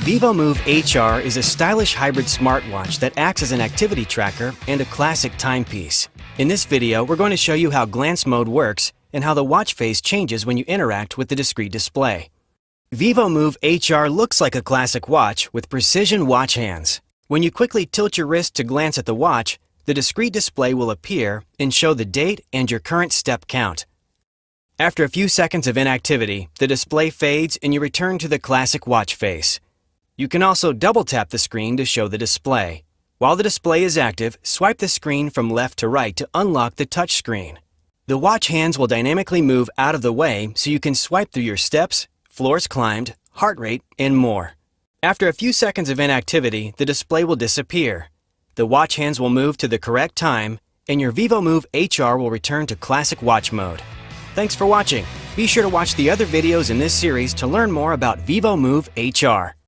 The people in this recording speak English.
vívomove HR is a stylish hybrid smartwatch that acts as an activity tracker and a classic timepiece. In this video, we're going to show you how glance mode works and how the watch face changes when you interact with the discrete display. vívomove HR looks like a classic watch with precision watch hands. When you quickly tilt your wrist to glance at the watch, the discrete display will appear and show the date and your current step count. After a few seconds of inactivity, the display fades and you return to the classic watch face. You can also double tap the screen to show the display. While the display is active, swipe the screen from left to right to unlock the touch screen. The watch hands will dynamically move out of the way so you can swipe through your steps, floors climbed, heart rate, and more. After a few seconds of inactivity, the display will disappear. The watch hands will move to the correct time, and your vívomove HR will return to classic watch mode. Thanks for watching. Be sure to watch the other videos in this series to learn more about vívomove HR.